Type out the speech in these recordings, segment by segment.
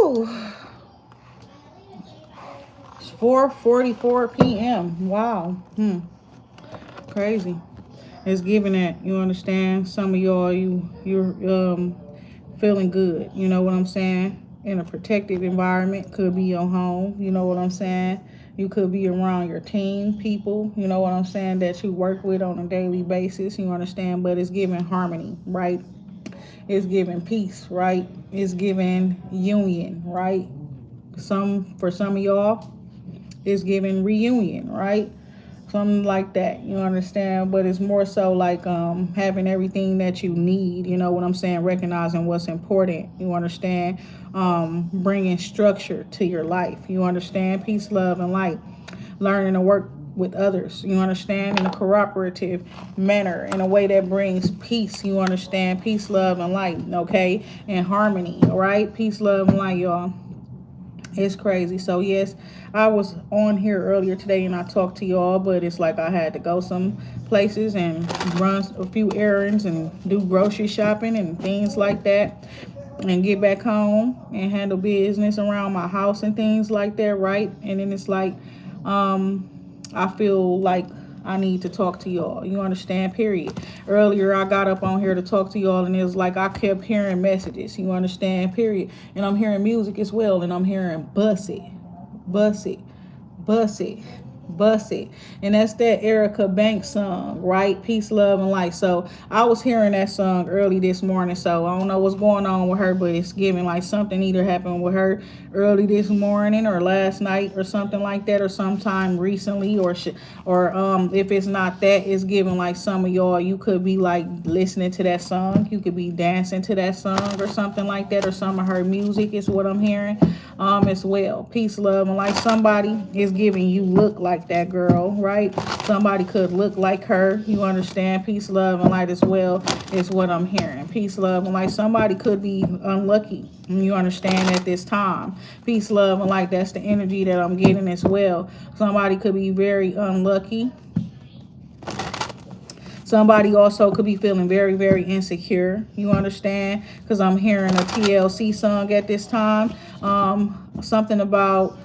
Woo! It's 4:44 p.m. Wow. Crazy. It's giving that, you understand? Some of y'all, you're feeling good. You know what I'm saying? In a protected environment, could be your home. You know what I'm saying? You could be around your team people. You know what I'm saying? That you work with on a daily basis. You understand? But it's giving harmony, right? It's giving peace, right? It's giving union, right? For some of y'all, it's giving reunion, right? Something like that, you understand? But it's more so like having everything that you need, you know what I'm saying? Recognizing what's important, you understand? Bringing structure to your life, you understand? Peace, love, and light. Learning to work with others, you understand? In a cooperative manner, in a way that brings peace, you understand? Peace, love, and light, okay? And harmony, all right? Peace, love, and light, y'all. It's crazy. So yes, I was on here earlier today and I talked to y'all, but it's like I had to go some places and run a few errands and do grocery shopping and things like that and get back home and handle business around my house and things like that, right? And then it's like I feel like I need to talk to y'all. You understand? Period. Earlier, I got up on here to talk to y'all, and it was like I kept hearing messages. You understand? Period. And I'm hearing music as well, and I'm hearing bust it, bust it, bust it, bust it. And that's that Erica Banks song, right? Peace, love, and light. So I was hearing that song early this morning. So I don't know what's going on with her, but it's giving like something either happened with her early this morning or last night or something like that, or sometime recently, or if it's not that, it's giving like some of y'all, you could be like listening to that song, you could be dancing to that song or something like that, or some of her music is what I'm hearing as well. Peace, love, and like somebody is giving you look like that girl, right? Somebody could look like her, you understand? Peace, love, and light as well is what I'm hearing. Peace, love, and light. Somebody could be unlucky, you understand, at this time. Peace, love, and light. That's the energy that I'm getting as well. Somebody could be very unlucky. Somebody also could be feeling very, very insecure. You understand? Because I'm hearing a TLC song at this time. Something about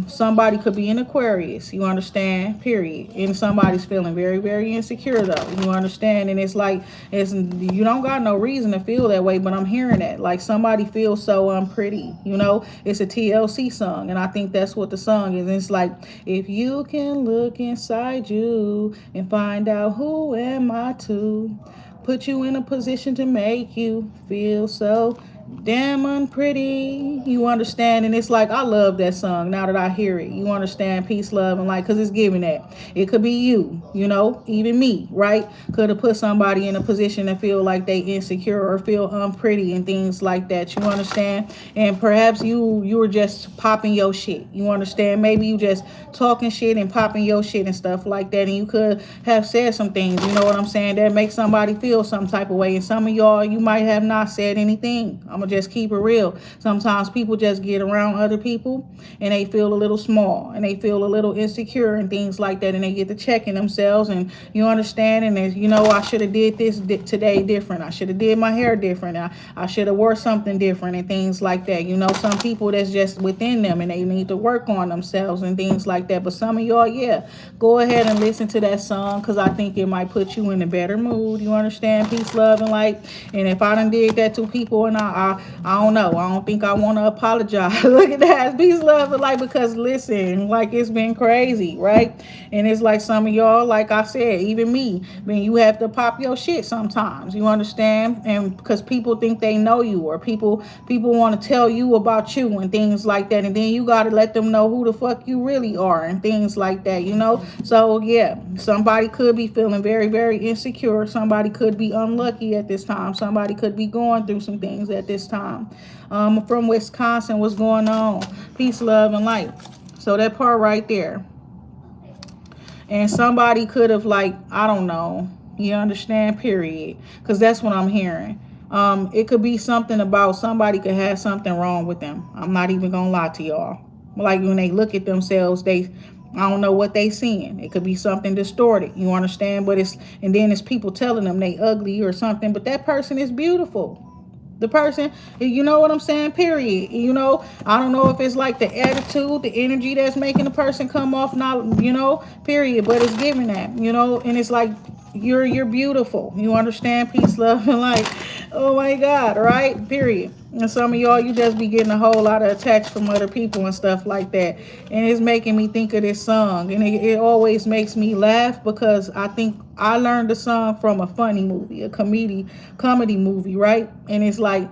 somebody could be in Aquarius, you understand, period. And somebody's feeling very, very insecure though, you understand. And it's like, you don't got no reason to feel that way, but I'm hearing that like somebody feels so unpretty, you know. It's a TLC song, and I think that's what the song is. And it's like, if you can look inside you and find out who am I to put you in a position to make you feel so damn unpretty, you understand. And it's like I love that song now that I hear it, you understand. Peace, love, and light, because it's giving that. It could be you, you know, even me, right? Could have put somebody in a position to feel like they insecure or feel unpretty and things like that, you understand. And perhaps you were just popping your shit, you understand. Maybe you just talking shit and popping your shit and stuff like that, and you could have said some things, you know what I'm saying, that makes somebody feel some type of way. And some of y'all, you might have not said anything. I'm gonna just keep it real. Sometimes people just get around other people and they feel a little small and they feel a little insecure and things like that, and they get to checking themselves, and you understand. And you know, I should have did this today different. I should have did my hair different. I should have wore something different and things like that. You know, some people that's just within them and they need to work on themselves and things like that. But some of y'all, yeah, go ahead and listen to that song, because I think it might put you in a better mood. You understand? Peace, love, and light. And if I done did that to people, and I don't know, I don't think I want to apologize. Look at that. Peace, love, and light. Because listen, like it's been crazy, right? And it's like some of y'all, like I said, even me, when you have to pop your shit sometimes, you understand? And because people think they know you, or people want to tell you about you and things like that, and then you got to let them know who the fuck you really are and things like that, you know. So yeah, somebody could be feeling very, very insecure. Somebody could be unlucky at this time. Somebody could be going through some things at this time. From Wisconsin, what's going on? Peace, love, and light. So that part right there. And somebody could have, like, I don't know, you understand, period, because that's what I'm hearing. It could be something about somebody could have something wrong with them. I'm not even gonna lie to y'all. Like when they look at themselves, I don't know what they seeing. It could be something distorted, you understand. But and then it's people telling them they ugly or something, but that person is beautiful. The person, you know what I'm saying, period. I don't know if it's like the attitude, the energy that's making the person come off, not, period, but it's giving that, and it's like you're beautiful. You understand? Peace, love, and light. Oh my God, right? Period. And some of y'all, you just be getting a whole lot of attacks from other people and stuff like that. And it's making me think of this song. And it always makes me laugh because I think I learned the song from a funny movie, a comedy movie, right? And it's like,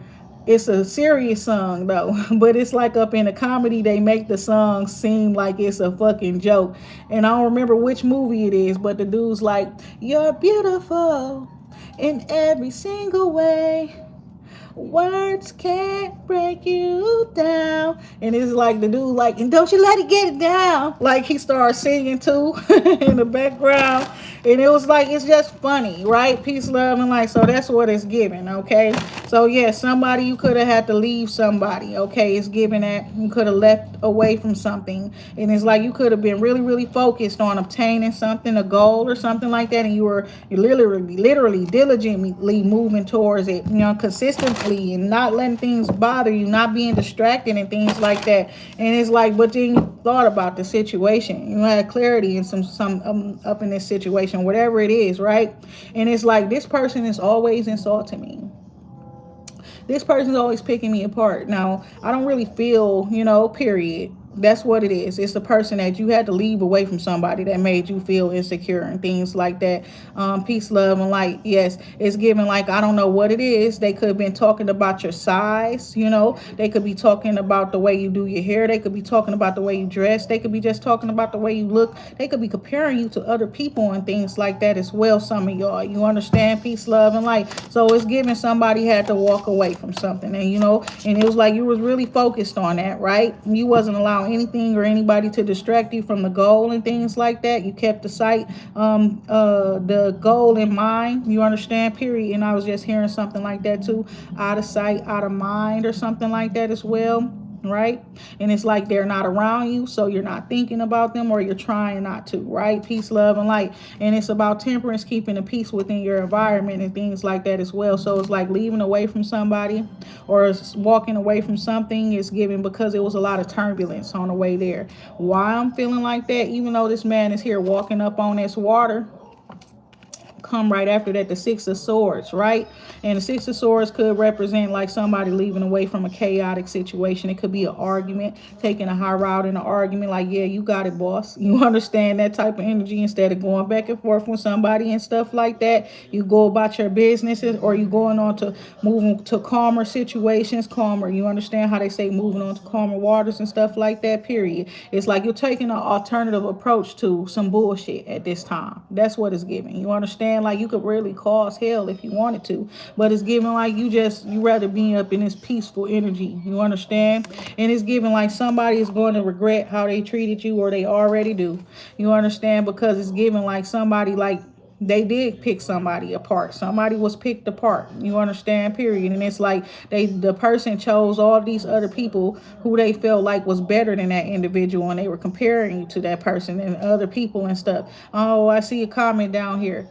it's a serious song though, but it's like up in a comedy, they make the song seem like it's a fucking joke. And I don't remember which movie it is, but the dude's like, "You're beautiful in every single way. Words can't break you down." And it's like the dude like, "And don't you let it get it down." Like he starts singing too in the background. And it was like, it's just funny, right? Peace, love, and light. So that's what it's giving, okay? So yeah, somebody, you could have had to leave somebody, okay? It's giving that you could have left away from something. And it's like you could have been really, really focused on obtaining something, a goal or something like that. And you literally, diligently moving towards it, consistently, and not letting things bother you, not being distracted and things like that. And it's like, but then you thought about the situation. You had clarity in some up in this situation, whatever it is, right? And it's like, this person is always insulting me. This person's always picking me apart. Now, I don't really feel, period. That's what it is. It's the person that you had to leave away from somebody that made you feel insecure and things like that. Peace, love, and light. Yes, it's given like, I don't know what it is. They could have been talking about your size, They could be talking about the way you do your hair. They could be talking about the way you dress. They could be just talking about the way you look. They could be comparing you to other people and things like that as well, some of y'all. You understand? Peace, love, and light. So it's given somebody had to walk away from something. And, and it was like you was really focused on that, right? You wasn't allowing anything or anybody to distract you from the goal and things like that. You kept the goal in mind. You understand? Period. And I was just hearing something like that too. Out of sight, out of mind, or something like that as well. Right? And it's like they're not around you, so you're not thinking about them, or you're trying not to, right? Peace, love, and light. And it's about temperance, keeping the peace within your environment and things like that as well. So it's like leaving away from somebody or walking away from something is given because it was a lot of turbulence on the way there. Why I'm feeling like that, even though this man is here walking up on this water, come right after that, the Six of Swords, right? And the Six of Swords could represent like somebody leaving away from a chaotic situation. It could be an argument, taking a high route in an argument, like, yeah, you got it, boss. You understand that type of energy. Instead of going back and forth with somebody and stuff like that, you go about your businesses, or you going on to moving to calmer situations, calmer. You understand how they say moving on to calmer waters and stuff like that, period. It's like you're taking an alternative approach to some bullshit at this time. That's what it's giving. You understand? Like you could really cause hell if you wanted to, but it's giving like you rather be up in this peaceful energy. You understand? And it's giving like somebody is going to regret how they treated you, or they already do. You understand? Because it's giving like somebody like they did pick somebody apart. Somebody was picked apart. You understand? Period. And it's like the person chose all these other people who they felt like was better than that individual, and they were comparing you to that person and other people and stuff. Oh, I see a comment down here.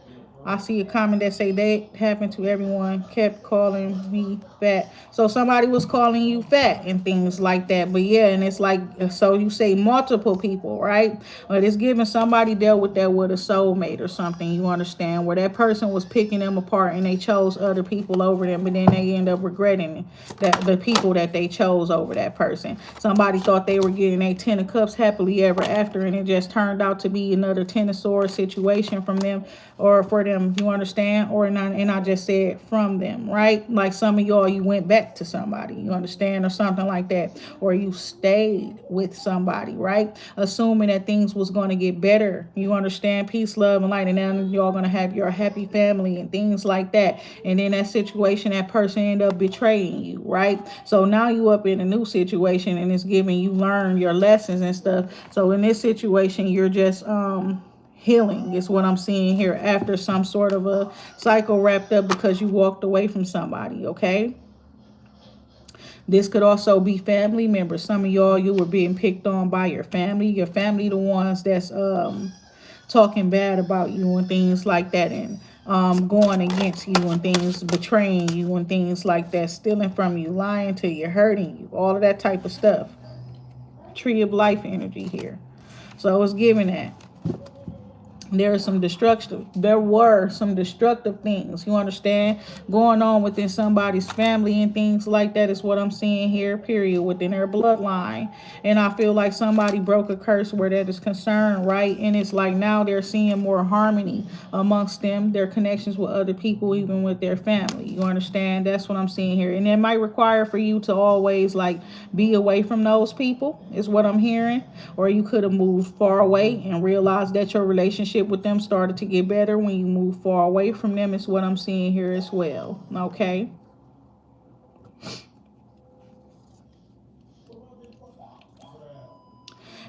I see a comment that say that happened to everyone, kept calling me fat. So somebody was calling you fat and things like that. But yeah, and it's like, so you say multiple people, right? But it's giving somebody dealt with that with a soulmate or something. You understand? Where that person was picking them apart and they chose other people over them, but then they end up regretting that the people that they chose over that person. Somebody thought they were getting a 10 of cups happily ever after, and it just turned out to be another 10 of swords situation from them, or for them. You understand? Or not, and I just said from them, right? Like some of y'all, you went back to somebody, you understand, or something like that, or you stayed with somebody, right? Assuming that things was going to get better. You understand? Peace, love, and light, and then y'all going to have your happy family and things like that. And then that situation, that person end up betraying you, right? So now you up in a new situation, and it's giving you learn your lessons and stuff. So in this situation, you're just healing is what I'm seeing here, after some sort of a cycle wrapped up because you walked away from somebody, okay? This could also be family members. Some of y'all, you were being picked on by your family the ones that's talking bad about you and things like that, and going against you and things, betraying you and things like that, stealing from you, lying to you, hurting you, all of that type of stuff. Tree of life energy here. So it's giving that there were some destructive things, you understand, going on within somebody's family and things like that is what I'm seeing here, period, within their bloodline. And I feel like somebody broke a curse where that is concerned, right? And it's like now they're seeing more harmony amongst them, their connections with other people, even with their family, you understand. That's what I'm seeing here. And it might require for you to always like be away from those people, is what I'm hearing. Or you could have moved far away and realized that your relationship with them started to get better when you move far away from them, is what I'm seeing here as well. Okay.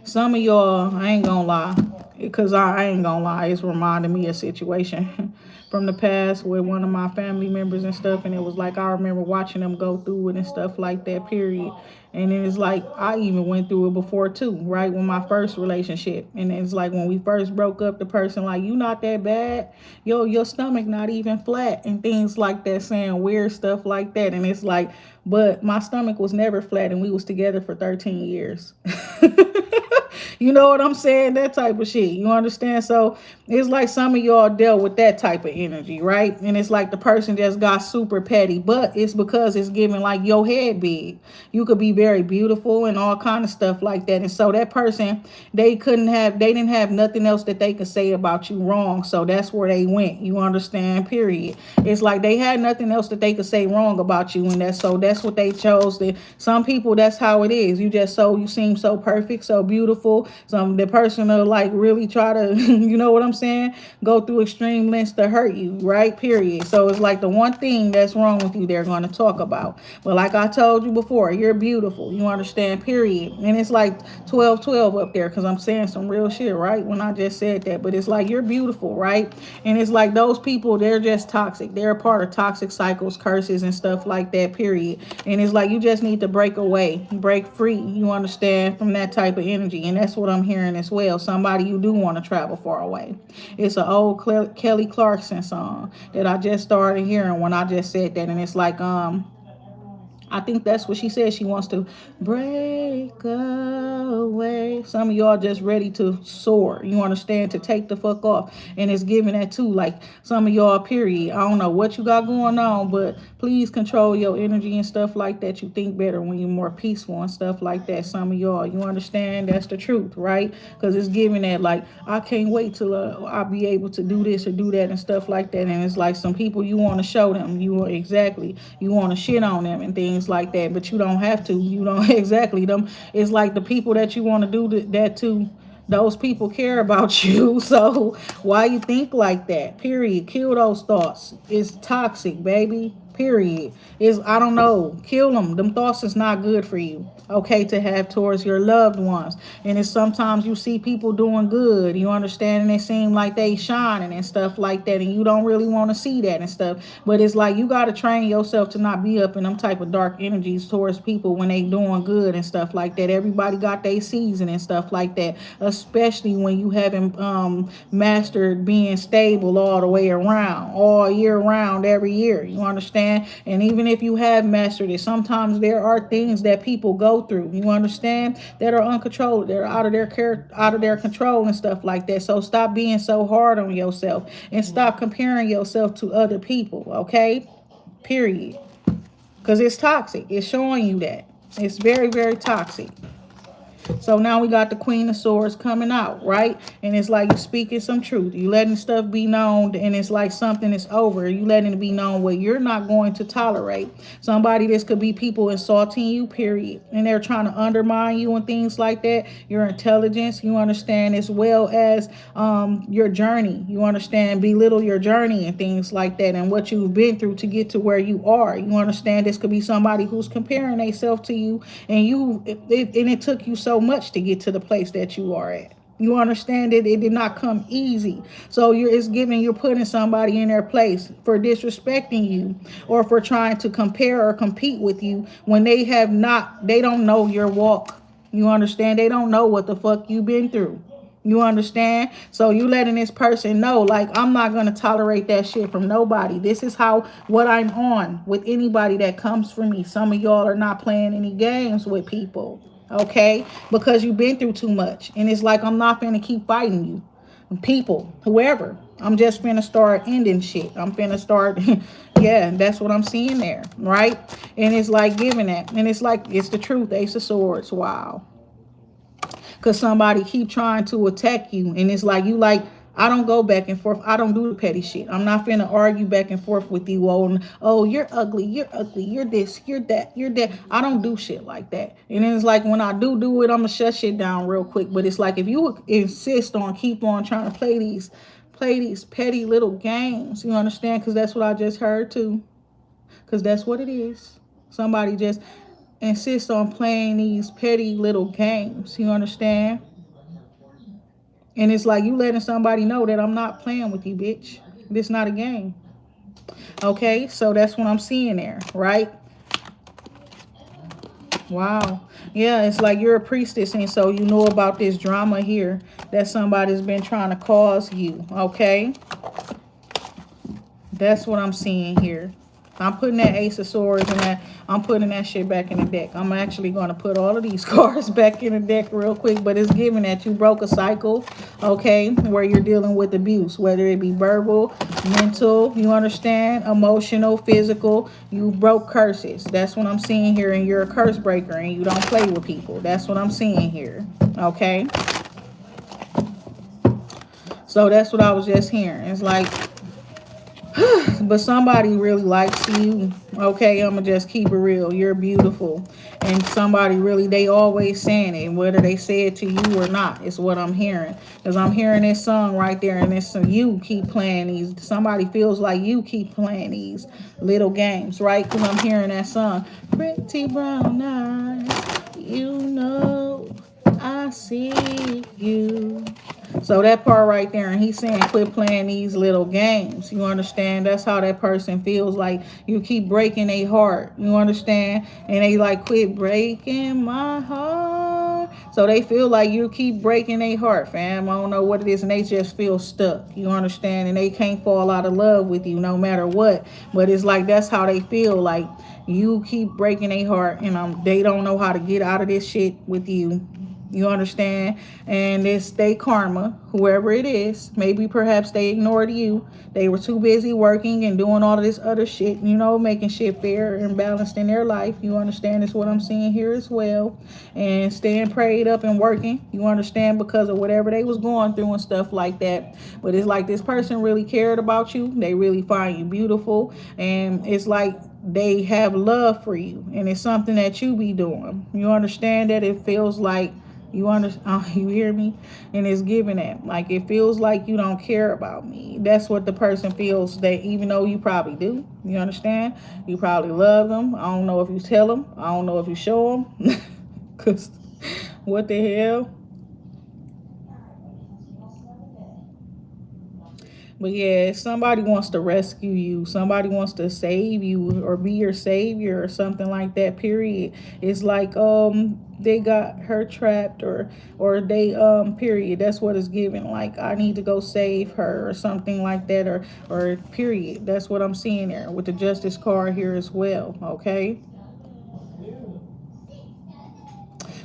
Some of y'all, I ain't gonna lie, because I ain't gonna lie, it's reminding me of a situation from the past with one of my family members and stuff, and it was like I remember watching them go through it and stuff like that, period. And then it's like I even went through it before too, right? With my first relationship. And it's like when we first broke up, the person like, you not that bad. Yo, your stomach not even flat and things like that, saying weird stuff like that. And it's like, but my stomach was never flat and we was together for 13 years. You know what I'm saying? That type of shit. You understand? So it's like some of y'all dealt with that type of energy, right? And it's like the person just got super petty, but it's because it's giving like your head big. You could be very beautiful and all kind of stuff like that. And so that person, they didn't have nothing else that they could say about you wrong. So that's where they went. You understand? Period. It's like they had nothing else that they could say wrong about you, and that's what they chose. Some people, that's how it is. You seem so perfect, so beautiful. The person will like really try to, you know what I'm saying, go through extreme lengths to hurt you, right? Period. So it's like the one thing that's wrong with you they're going to talk about. But like I told you before, you're beautiful. You understand? Period. And it's like 12-12 up there because I'm saying some real shit, right? When I just said that. But it's like you're beautiful, right? And it's like those people, they're just toxic. They're a part of toxic cycles, curses, and stuff like that, period. And it's like you just need to break away, break free, you understand, from that type of energy. And that's what I'm hearing as well. Somebody you do want to travel far away. It's an old Kelly Clarkson song that I just started hearing when I just said that. And it's like, I think that's what she said. She wants to break away. Some of y'all just ready to soar. You understand? To take the fuck off. And it's giving that too. Like some of y'all, period. I don't know what you got going on, but please control your energy and stuff like that. You think better when you're more peaceful and stuff like that. Some of y'all, you understand? That's the truth, right? Because it's giving that like, I can't wait till I'll be able to do this or do that and stuff like that. And it's like some people you want to show them. You want to shit on them and things like that, but you don't have to. You don't exactly them. It's like the people that you want to do that to, those people care about you. So why you think like that? Period. Kill those thoughts. It's toxic, baby. Period. Is I don't know. Kill them. Them thoughts is not good for you. Okay, to have towards your loved ones. And it's sometimes you see people doing good. You understand, and they seem like they shining and stuff like that, and you don't really want to see that and stuff. But it's like you got to train yourself to not be up in them type of dark energies towards people when they doing good and stuff like that. Everybody got their season and stuff like that, especially when you haven't mastered being stable all the way around, all year round, every year. You understand? And even if you have mastered it, sometimes there are things that people go through. You understand? That are uncontrolled. They're out of their control and stuff like that. So stop being so hard on yourself and stop comparing yourself to other people. Okay? Period. Because it's toxic. It's showing you that. It's very, very toxic. So now we got the Queen of Swords coming out, right? And it's like you speaking some truth. You letting stuff be known, and it's like something is over. You letting it be known what you're not going to tolerate. Somebody, this could be people insulting you, period. And they're trying to undermine you and things like that. Your intelligence, you understand, as well as your journey. You understand, belittle your journey and things like that, and what you've been through to get to where you are. You understand, this could be somebody who's comparing themselves to you, and it took you so much to get to the place that you are at. You understand it? It did not come easy. So you're putting somebody in their place for disrespecting you or for trying to compare or compete with you when they don't know your walk. You understand? They don't know what the fuck you've been through. You understand? So you letting this person know, like, I'm not going to tolerate that shit from nobody. This is what I'm on with anybody that comes for me. Some of y'all are not playing any games with people, okay? Because you've been through too much. And it's like, I'm not going to keep fighting you. People, whoever. I'm just finna start ending shit. I'm finna start, yeah, that's what I'm seeing there, right? And it's like giving that. And it's like, it's the truth. Ace of Swords. Wow. Because somebody keep trying to attack you, and it's like, you like, I don't go back and forth. I don't do the petty shit. I'm not finna argue back and forth with you. Oh, you're ugly, you're this, you're that, you're that. I don't do shit like that. And then it's like, when I do it, I'm gonna shut shit down real quick. But it's like, if you insist on keep on trying to play these petty little games, you understand? Because that's what I just heard too. Because that's what it is. Somebody just insists on playing these petty little games, you understand? And it's like, you letting somebody know that I'm not playing with you, bitch. This not a game. Okay, so that's what I'm seeing there, right? Wow. Yeah, it's like you're a priestess, and so you know about this drama here that somebody's been trying to cause you, okay? That's what I'm seeing here. I'm putting that Ace of Swords and that, I'm putting that shit back in the deck. I'm actually going to put all of these cards back in the deck real quick, but it's giving that you broke a cycle, okay, where you're dealing with abuse, whether it be verbal, mental, you understand, emotional, physical. You broke curses. That's what I'm seeing here, and you're a curse breaker, and you don't play with people. That's what I'm seeing here, okay? So that's what I was just hearing. It's like, but somebody really likes you, okay? I'm gonna just keep it real. You're beautiful, and somebody really, they always saying it, whether they say it to you or not. It's what I'm hearing, because I'm hearing this song right there, and it's you keep playing these. Somebody feels like you keep playing these little games, right? Because I'm hearing that song, pretty brown eyes, you know I see you. So that part right there, and he's saying quit playing these little games. You understand? That's how that person feels, like you keep breaking their heart. You understand? And they like, quit breaking my heart. So they feel like you keep breaking their heart, fam. I don't know what it is, and they just feel stuck. You understand? And they can't fall out of love with you no matter what. But it's like, that's how they feel, like you keep breaking their heart, and they don't know how to get out of this shit with you. You understand? And it's their karma, whoever it is. Maybe perhaps they ignored you. They were too busy working and doing all of this other shit, you know, making shit fair and balanced in their life. You understand? Is what I'm seeing here as well. And staying prayed up and working. You understand? Because of whatever they was going through and stuff like that. But it's like, this person really cared about you. They really find you beautiful. And it's like, they have love for you. And it's something that you be doing. You understand that it feels like, you hear me? And it's giving that, like, it feels like you don't care about me. That's what the person feels, that even though you probably do. You understand? You probably love them. I don't know if you tell them. I don't know if you show them. Because what the hell? But yeah, somebody wants to rescue you. Somebody wants to save you or be your savior or something like that, period. It's like they got her trapped, or they period. That's what it's giving. Like, I need to go save her or something like that, or period. That's what I'm seeing there with the Justice card here as well, okay?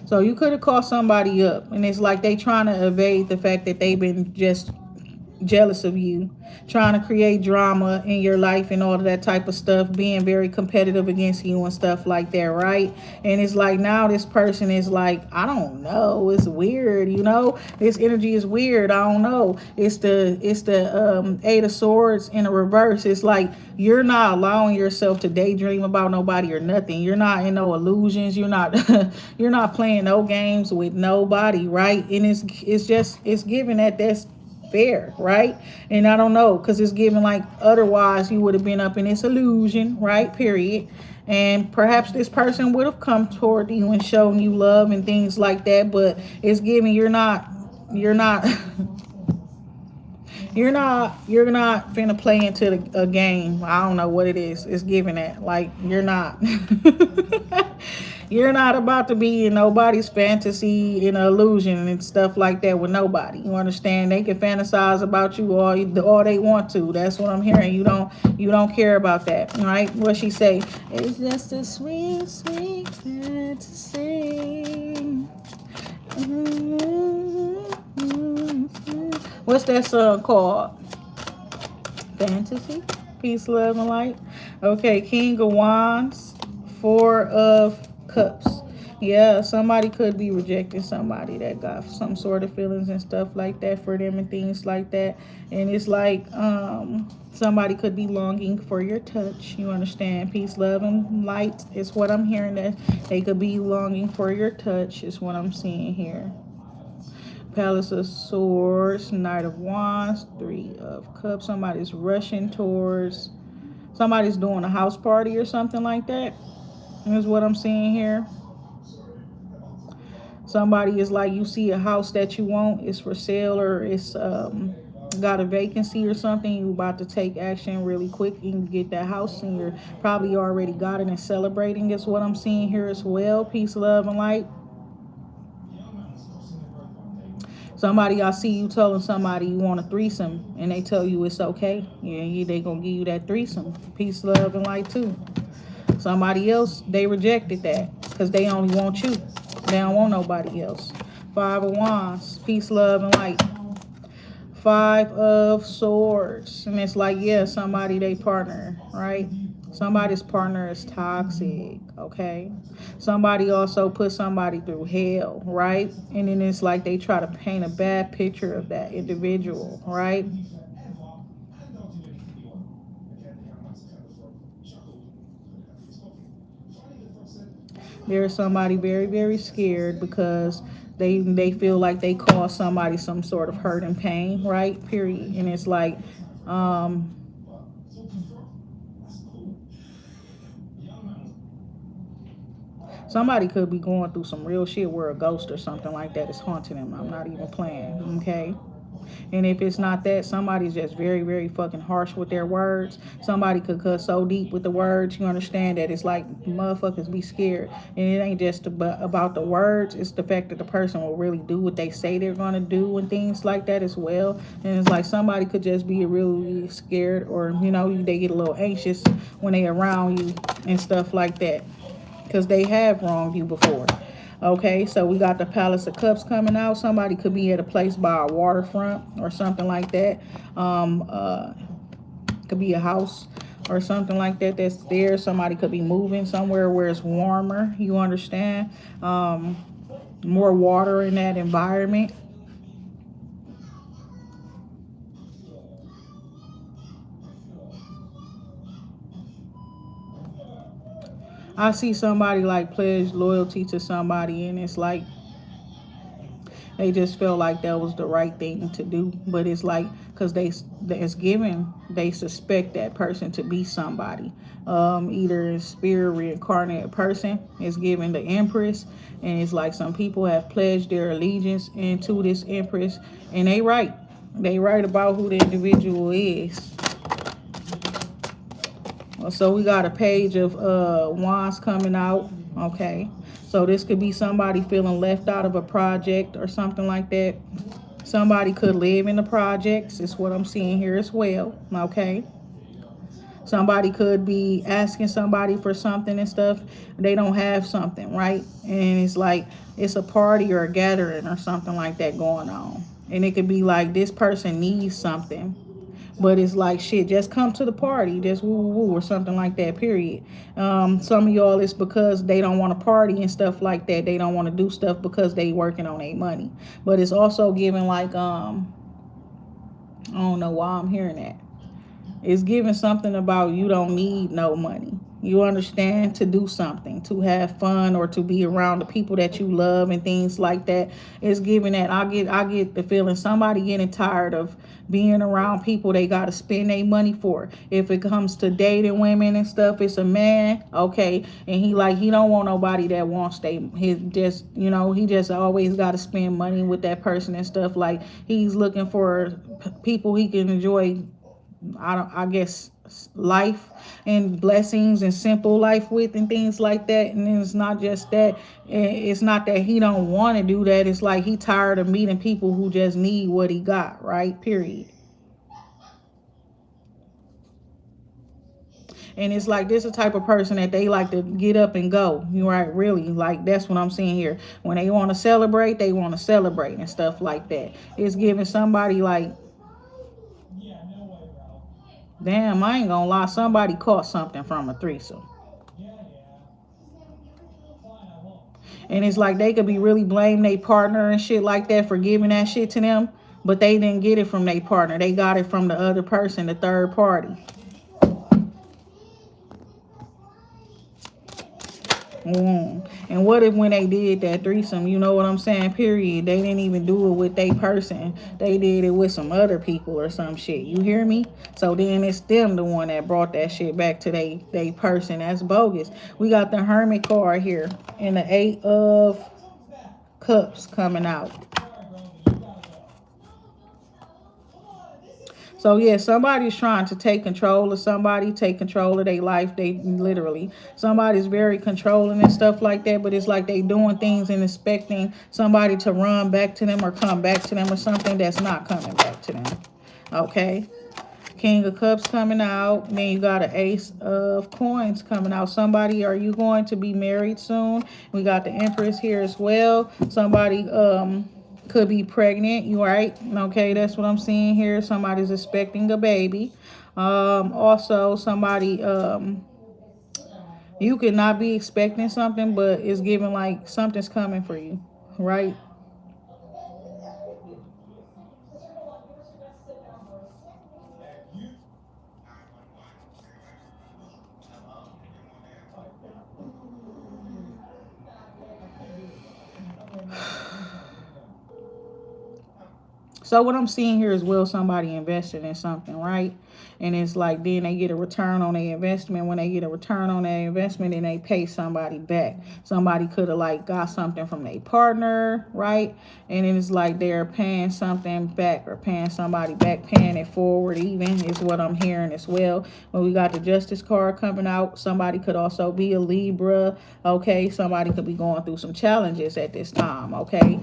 So you could have called somebody up, and it's like they trying to evade the fact that they've been just jealous of you, trying to create drama in your life and all of that type of stuff, being very competitive against you and stuff like that, right? And it's like, now this person is like, I don't know, it's weird, you know, this energy is weird. I don't know. It's the Eight of Swords in a reverse. It's like, you're not allowing yourself to daydream about nobody or nothing. You're not in no illusions. You're not you're not playing no games with nobody, right? And it's given that that's fair, right? And I don't know, because it's given like, otherwise you would have been up in this illusion, right? Period. And perhaps this person would have come toward you and shown you love and things like that, but it's giving you're not You're not finna play into a game. I don't know what it is. It's giving that. Like you're not. You're not about to be in nobody's fantasy and illusion and stuff like that with nobody. You understand? They can fantasize about you all they want to. That's what I'm hearing. You don't care about that, right? What she say? It's just a sweet, sweet fantasy. What's that song called? Fantasy, peace, love, and light. Okay, King of Wands, Four of Cups. Yeah, somebody could be rejecting somebody that got some sort of feelings and stuff like that for them and things like that. And it's like somebody could be longing for your touch. You understand? Peace, love, and light is what I'm hearing. That they could be longing for your touch is what I'm seeing here. Palace of Swords, Knight of Wands, Three of Cups. Somebody's rushing towards, somebody's doing a house party or something like that. Is what I'm seeing here. Somebody is like, you see a house that you want, it's for sale, or it's got a vacancy or something. You about to take action really quick and get that house, and you're probably already got it and celebrating is what I'm seeing here as well. Peace, love, and light. Somebody, I see you telling somebody you want a threesome and they tell you it's okay. Yeah, they gonna give you that threesome. Peace, love, and light too. Somebody else, they rejected that because they only want you. They don't want nobody else. Five of Wands, peace, love, and light. Five of Swords. And it's like, yeah, somebody they partner, right? Somebody's partner is toxic, okay? Somebody also put somebody through hell, right? And then it's like they try to paint a bad picture of that individual, right? There's somebody very, very scared because they feel like they caused somebody some sort of hurt and pain, right? Period. And it's like, um, somebody could be going through some real shit where a ghost or something like that is haunting them. I'm not even playing, okay? And if it's not that, somebody's just very, very fucking harsh with their words. Somebody could cut so deep with the words, you understand, that it's like motherfuckers be scared. And it ain't just about the words, it's the fact that the person will really do what they say they're going to do and things like that as well. And it's like somebody could just be really scared, or, they get a little anxious when they around you and stuff like that because they have wronged you before. Okay, so we got the Palace of Cups coming out. Somebody could be at a place by a waterfront or something like that. Could be a house or something like that that's there. Somebody could be moving somewhere where it's warmer. You understand? More water in that environment. I see somebody like pledge loyalty to somebody, and it's like they just feel like that was the right thing to do. But it's like, because it's given, they suspect that person to be somebody, either a spirit reincarnated person. Is given the Empress, and it's like some people have pledged their allegiance into this Empress, and they right about who the individual is. So we got a page of wands coming out. Okay, so this could be somebody feeling left out of a project or something like that. Somebody could live in the projects, is what I'm seeing here as well. Okay, somebody could be asking somebody for something and stuff. They don't have something, right? And it's like it's a party or a gathering or something like that going on, and it could be like this person needs something, but it's like, shit, just come to the party, just woo woo woo or something like that, period. Some of y'all, it's because they don't want to party and stuff like that. They don't want to do stuff because they working on their money. But it's also giving like, I don't know why I'm hearing that. It's giving something about you don't need no money. You understand? To do something, to have fun, or to be around the people that you love and things like that. It's giving that. I get the feeling somebody getting tired of being around people they gotta spend their money for. If it comes to dating women and stuff, it's a man, okay, and he don't want nobody that wants they his just he just always gotta spend money with that person and stuff. Like he's looking for people he can enjoy. I guess life and blessings and simple life with and things like that. And it's not just that. It's not that he don't want to do that. It's like he tired of meeting people who just need what he got, right? Period. And it's like this is the type of person that they like to get up and go. You right, really. Like that's what I'm seeing here. When they want to celebrate, they want to celebrate and stuff like that. It's giving somebody like, damn, I ain't gonna lie, somebody caught something from a threesome. And it's like they could be really blame their partner and shit like that for giving that shit to them, but they didn't get it from their partner. They got it from the other person, the third party. And what if when they did that threesome, you know what I'm saying, period, they didn't even do it with their person. They did it with some other people or some shit. You hear me? So then it's them the one that brought that shit back to they person. That's bogus. We got the Hermit card here and the Eight of Cups coming out. So yeah, somebody's trying to take control of somebody, take control of their life. They literally, somebody's very controlling and stuff like that. But it's like they doing things and expecting somebody to run back to them or come back to them or something that's not coming back to them. Okay. King of Cups coming out. Then you got an Ace of Coins coming out. Somebody, are you going to be married soon? We got the Empress here as well. Somebody could be pregnant. You right? Okay, that's what I'm seeing here. Somebody's expecting a baby. Also, somebody you could not be expecting something, but it's giving like something's coming for you, right? So what I'm seeing here is, will somebody invested in something, right? And it's like then they get a return on their investment. When they get a return on their investment, then they pay somebody back. Somebody could have like got something from their partner, right? And then it's like they're paying something back or paying somebody back, paying it forward even is what I'm hearing as well. When we got the Justice card coming out, somebody could also be a Libra, okay? Somebody could be going through some challenges at this time, okay?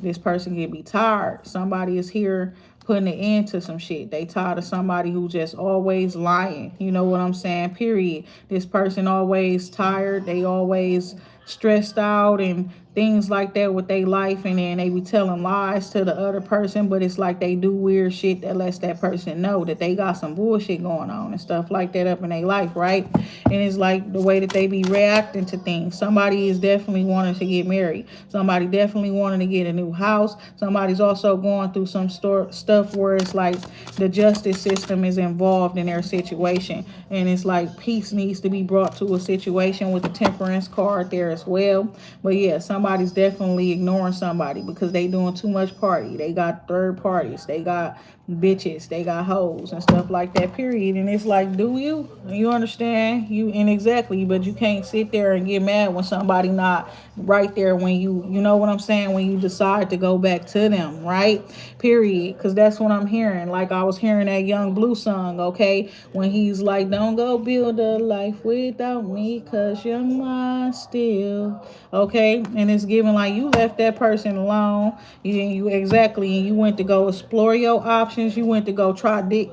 This person could be tired. Somebody is here putting an end to some shit. They tired of somebody who just always lying. You know what I'm saying? Period. This person always tired. They always stressed out and things like that with their life, and then they be telling lies to the other person, but it's like they do weird shit that lets that person know that they got some bullshit going on and stuff like that up in their life, right? And it's like the way that they be reacting to things. Somebody is definitely wanting to get married. Somebody definitely wanting to get a new house. Somebody's also going through some stuff where it's like the justice system is involved in their situation, and it's like peace needs to be brought to a situation with the Temperance card there as well. But yeah, somebody's definitely ignoring somebody because they doing too much party. They got third parties. They got bitches. They got hoes and stuff like that, period. And it's like, do you understand? You and exactly, but you can't sit there and get mad when somebody not right there when you know what I'm saying, when you decide to go back to them, right? Period. Because that's what I'm hearing. Like I was hearing that Young Blue song, okay, when he's like, don't go build a life without me because you're mine still, okay? And it's giving like you left that person alone. You exactly, and you went to go explore your options. You went to go try dick.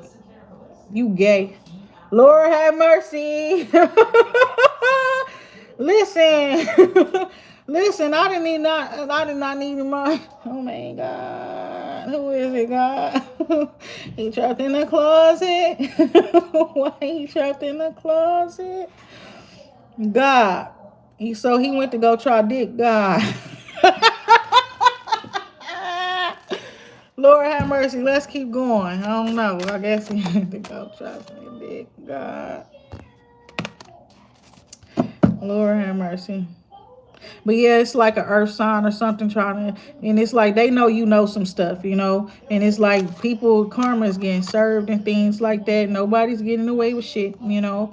You gay. Lord have mercy. Listen. Listen, I did not need my, oh my God. Who is it, God? He trapped in the closet. Why he trapped in the closet? God. So he went to go try dick. God. Lord have mercy. Let's keep going. I don't know. I guess he went to go try some dick. God. Lord have mercy. But yeah, it's like an earth sign or something trying to, and it's like they know you know some stuff, and it's like people, karma is getting served and things like that. Nobody's getting away with shit,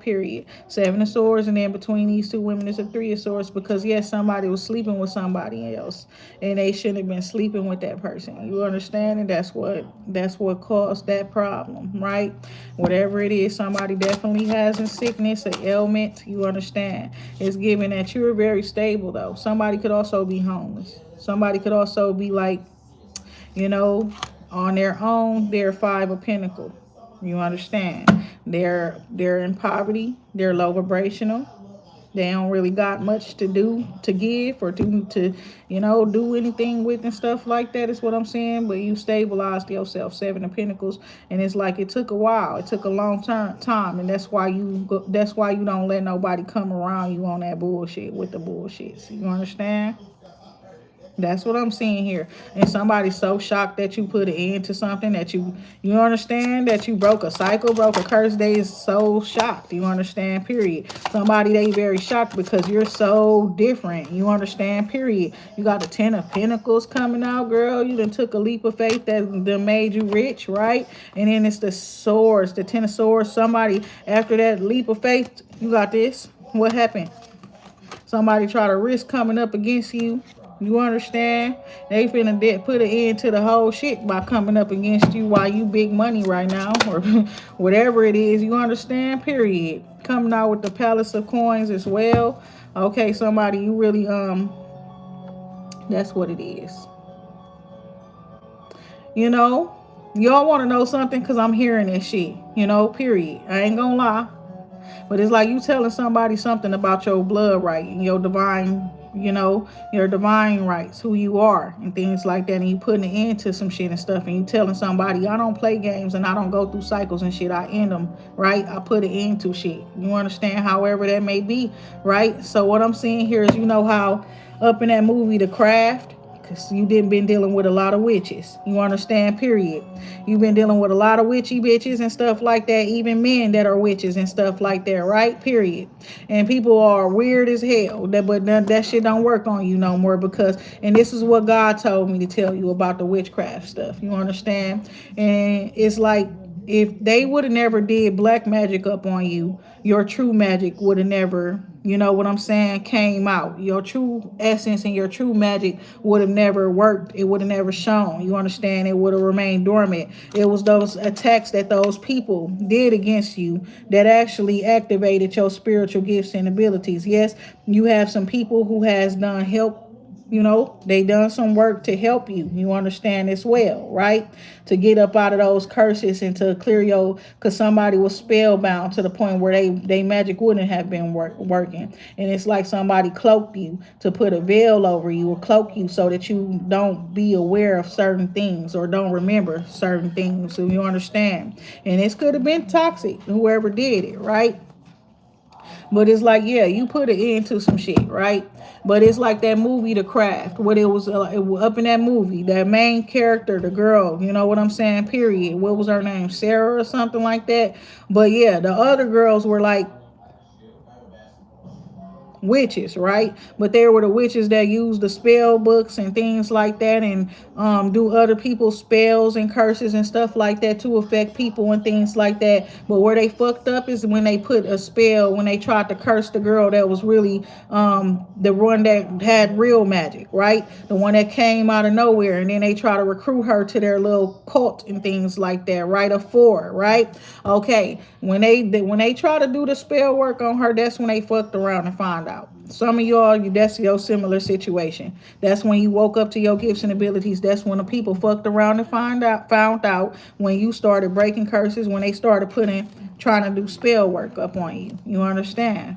period. Seven of Swords, and then between these two women is a Three of Swords because, yes, somebody was sleeping with somebody else and they shouldn't have been sleeping with that person. You understand? And that's what caused that problem, right? Whatever it is, somebody definitely has a sickness, an ailment. You understand? It's given that you're very stable, though. Somebody could also be homeless. Somebody could also be like, you know, on their own. They're Five of Pentacles. You understand? They're in poverty. They're low vibrational. They don't really got much to do to give or to do anything with and stuff like that is what I'm saying. But you stabilized yourself. Seven of Pentacles, and it's like it took a while. It took a long time, and that's why you don't let nobody come around you on that bullshit with the bullshits. You understand? That's what I'm seeing here. And somebody's so shocked that you put an end to something, that you understand, that you broke a cycle, broke a curse. They is so shocked. You understand, period. Somebody, they very shocked because you're so different. You understand, period. You got the Ten of Pentacles coming out, girl. You done took a leap of faith that made you rich, right? And then it's the swords, the Ten of Swords. Somebody, after that leap of faith, you got this. What happened? Somebody try to risk coming up against you. You understand? They finna put an end to the whole shit by coming up against you while you big money right now, or whatever it is. You understand? Period. Coming out with the Palace of Coins as well. Okay, somebody, you really that's what it is. Y'all want to know something? Because I'm hearing this shit. Period. I ain't gonna lie. But it's like you telling somebody something about your blood right and your divine, your divine rights, who you are and things like that. And you putting an end to some shit and stuff. And you telling somebody, I don't play games and I don't go through cycles and shit. I end them, right? I put an end to shit. You understand? However that may be, right? So what I'm seeing here is, how up in that movie, The Craft, because you didn't been dealing with a lot of witches. You understand, period. You've been dealing with a lot of witchy bitches and stuff like that. Even men that are witches and stuff like that, right? Period. And people are weird as hell. But that shit don't work on you no more because, and this is what God told me to tell you about the witchcraft stuff. You understand? And it's like, if they would have never did black magic up on you, your true magic would have never, what I'm saying, came out. Your true essence and your true magic would have never worked. It would have never shown. You understand? It would have remained dormant. It was those attacks that those people did against you that actually activated your spiritual gifts and abilities. Yes, you have some people who has done help. They done some work to help you. You understand as well, right? To get up out of those curses and to clear because somebody was spellbound to the point where they magic wouldn't have been working. And it's like somebody cloaked you to put a veil over you or cloak you so that you don't be aware of certain things or don't remember certain things. So you understand. And this could have been toxic, whoever did it, right? But it's like, yeah, you put an end to some shit, right? But it's like that movie, The Craft, what it was up in that movie, that main character, the girl, you know what I'm saying, period. What was her name? Sarah or something like that. But yeah, the other girls were like witches, right? But there were the witches that use the spell books and things like that, and do other people's spells and curses and stuff like that to affect people and things like that. But where they fucked up is when they put a spell, when they tried to curse the girl that was really the one that had real magic, right? The one that came out of nowhere, and then they try to recruit her to their little cult and things like that, right? Of four, right? Okay, when they try to do the spell work on her, that's when they fucked around and found out. Some of y'all, that's your similar situation. That's when you woke up to your gifts and abilities. That's when the people fucked around and found out when you started breaking curses, when they started trying to do spell work up on you. You understand?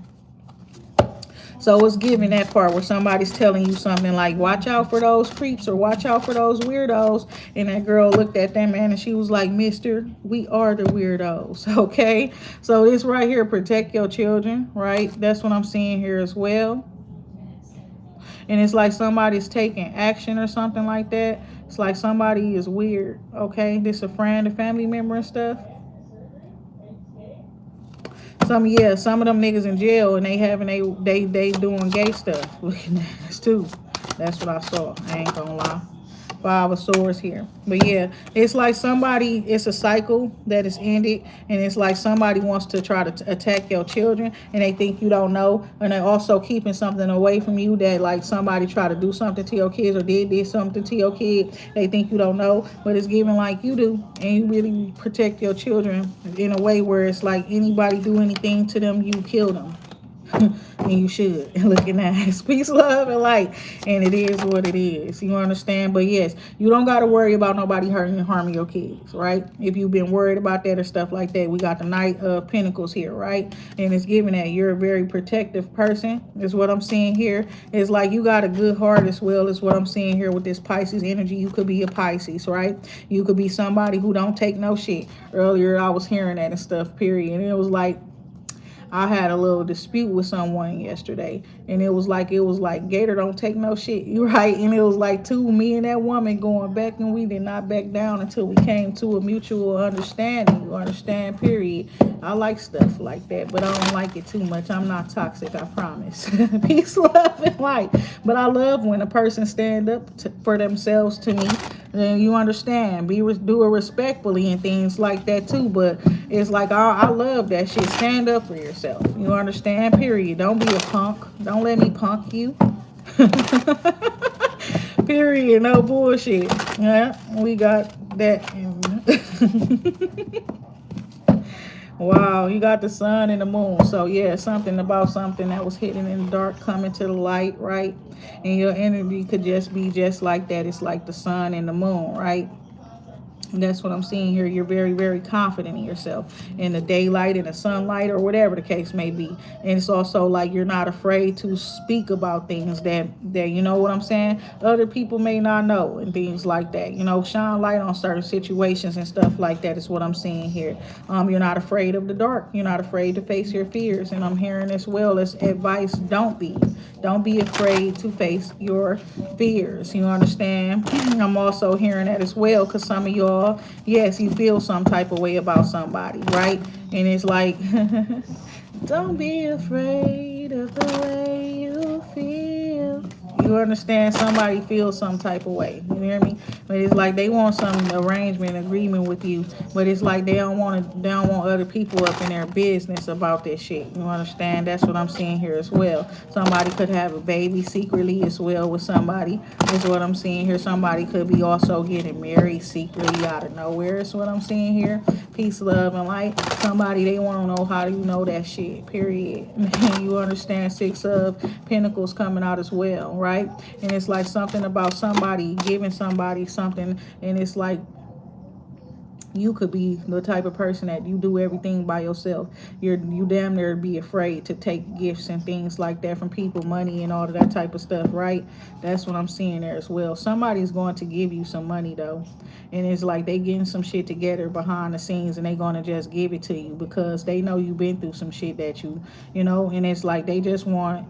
So it's giving that part where somebody's telling you something like, watch out for those creeps or watch out for those weirdos. And that girl looked at that man and she was like, mister, we are the weirdos. Okay. So this right here, protect your children, right? That's what I'm seeing here as well. And it's like somebody's taking action or something like that. It's like somebody is weird. Okay. This a friend, a family member and stuff. some of them niggas in jail and they having they doing gay stuff. Looking at this too. That's what I saw. I ain't gonna lie. Five of swords here. But yeah, it's like somebody, it's a cycle that is ended, and it's like somebody wants to try to attack your children, and they think you don't know, and they're also keeping something away from you that like somebody try to do something to your kids or did something to your kid. They think you don't know, but it's given like you do, and you really protect your children in a way where it's like anybody do anything to them, you kill them. And you should. Looking at it. Peace, love, and light. And it is what it is. You understand? But yes, you don't got to worry about nobody hurting and harming your kids, right? If you've been worried about that or stuff like that, we got the Knight of Pentacles here, right? And it's giving that you're a very protective person, is what I'm seeing here. It's like you got a good heart as well, is what I'm seeing here with this Pisces energy. You could be a Pisces, right? You could be somebody who don't take no shit. Earlier, I was hearing that and stuff, period. And it was like, I had a little dispute with someone yesterday, and it was like Gator don't take no shit, you right? And it was like me and that woman going back, and we did not back down until we came to a mutual understanding. You understand? Period. I like stuff like that, but I don't like it too much. I'm not toxic, I promise. Peace, love, and light. But I love when a person stand up for themselves to me. Then you understand, do it respectfully and things like that too. But it's like I love that shit. Stand up for yourself. You understand? Period. Don't be a punk. Don't let me punk you. Period. No bullshit. Yeah, we got that. Wow, you got the sun and the moon. So yeah, something about something that was hidden in the dark coming to the light, right? And your energy could just be just like that. It's like the sun and the moon, right? And that's what I'm seeing here. You're very, very confident in yourself in the daylight, in the sunlight, or whatever the case may be. And it's also like you're not afraid to speak about things that you know what I'm saying, other people may not know, and things like that. You know, shine light on certain situations and stuff like that is what I'm seeing here. You're not afraid of the dark. You're not afraid to face your fears. And I'm hearing as well as advice, don't be afraid to face your fears. You understand? I'm also hearing that as well, because some of y'all, yes, you feel some type of way about somebody, right? And it's like, don't be afraid of the way you feel. You understand? Somebody feels some type of way. You hear me? But it's like they want some arrangement, agreement with you. But it's like they don't want other people up in their business about this shit. You understand? That's what I'm seeing here as well. Somebody could have a baby secretly as well with somebody. Is what I'm seeing here. Somebody could be also getting married secretly out of nowhere. Is what I'm seeing here. Peace, love, and light. Somebody, they want to know how do you know that shit. Period. You understand? Six of Pentacles coming out as well, right? And it's like something about somebody giving somebody something, and it's like you could be the type of person that you do everything by yourself. You damn near be afraid to take gifts and things like that from people, money and all of that type of stuff, right? That's what I'm seeing there as well. Somebody's going to give you some money though, and it's like they getting some shit together behind the scenes, and they gonna just give it to you because they know you've been through some shit that you know, and it's like they just want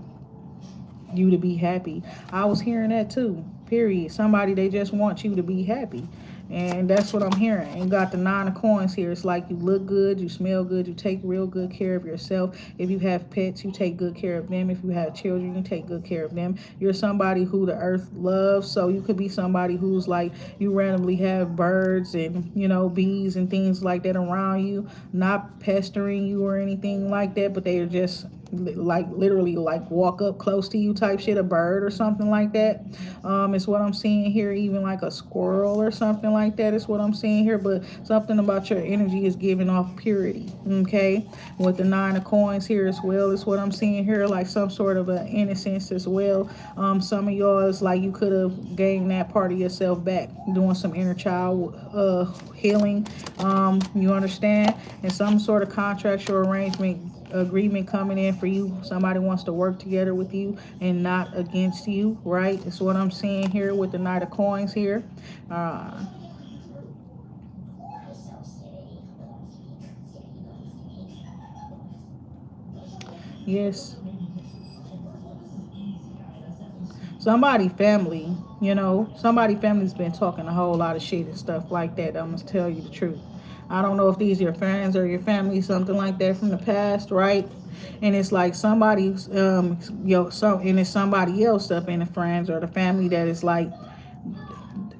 you to be happy. I was hearing that too. Period. Somebody, they just want you to be happy. And that's what I'm hearing. And got the 9 of coins here. It's like you look good, you smell good, you take real good care of yourself. If you have pets, you take good care of them. If you have children, you take good care of them. You're somebody who the earth loves. So you could be somebody who's like, you randomly have birds and, you know, bees and things like that around you, not pestering you or anything like that, but they are just like literally like walk up close to you type shit, a bird or something like that. It's what I'm seeing here. Even like a squirrel or something like that is what I'm seeing here. But something about your energy is giving off purity. Okay, with the 9 of coins here as well is what I'm seeing here, like some sort of an innocence as well. Some of y'all is like you could have gained that part of yourself back, doing some inner child healing. You understand? And some sort of contractual arrangement, agreement coming in for you. Somebody wants to work together with you and not against you, right? It's what I'm seeing here with the Knight of Coins here. Yes, somebody family, you know, somebody family's been talking a whole lot of shit and stuff like that. I'm gonna tell you the truth. I don't know if these are your friends or your family, something like that from the past, right? And it's like somebody's and it's somebody else up in the friends or the family that is like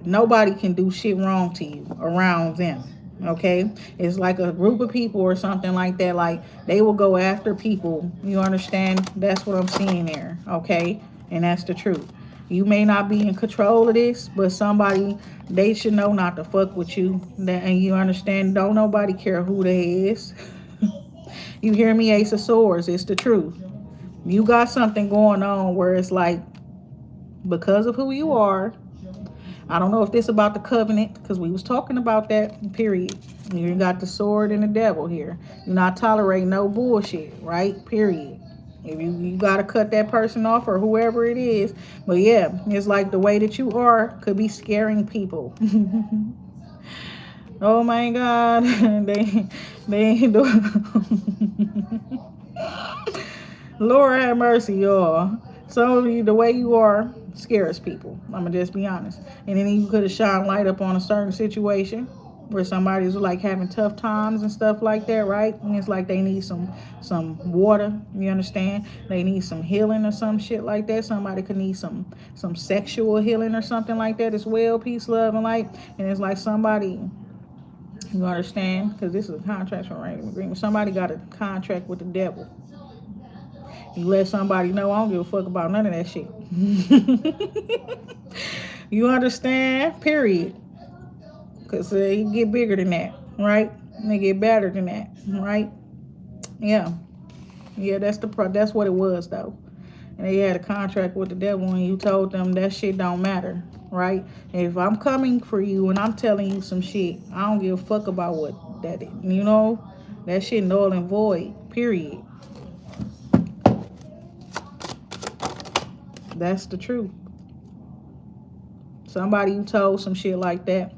nobody can do shit wrong to you around them. Okay, it's like a group of people or something like that. Like they will go after people. You understand? That's what I'm seeing there. Okay, and that's the truth. You may not be in control of this, but somebody they should know not to fuck with you. That and you understand? Don't nobody care who they is. You hear me, Ace of Swords? It's the truth. You got something going on where it's like because of who you are. I don't know if this about the covenant because we was talking about that. Period. You got the sword and the devil here. You're not tolerating no bullshit, right? Period. If you gotta cut that person off or whoever it is, but yeah, it's like the way that you are could be scaring people. Oh my God, they do. Lord have mercy, y'all. So the way you are scares people. I'm gonna just be honest. And then you could have shine light up on a certain situation where somebody's like having tough times and stuff like that, right? And it's like they need some water. You understand? They need some healing or some shit like that. Somebody could need some sexual healing or something like that as well. Peace, love, and light. And it's like somebody. You understand? Because this is a contract for agreement. Somebody got a contract with the devil. You let somebody know I don't give a fuck about none of that shit. You understand? Period. Because they get bigger than that, right? And they get better than that, right? Yeah. Yeah, that's what it was, though. And they had a contract with the devil and you told them that shit don't matter, right? And if I'm coming for you and I'm telling you some shit, I don't give a fuck about what that is. You know? That shit null and void, period. That's the truth. Somebody you told some shit like that,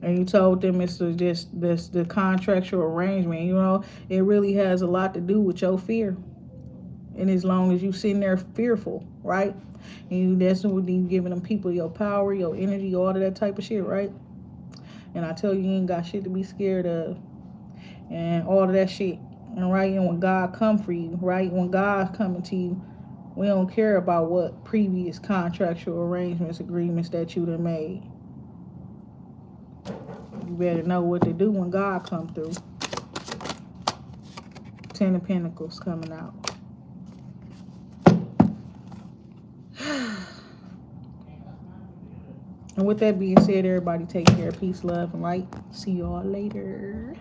and you told them it's just this the contractual arrangement. You know, it really has a lot to do with your fear. And as long as you sitting there fearful, right? And that's when you giving them people your power, your energy, all of that type of shit, right? And I tell you, you ain't got shit to be scared of, and all of that shit. And right, and when God come for you, right? When God coming to you, we don't care about what previous contractual arrangements, agreements that you done made. You better know what to do when God come through. Ten of Pentacles coming out. And with that being said, everybody take care. Peace, love, and light. See y'all later.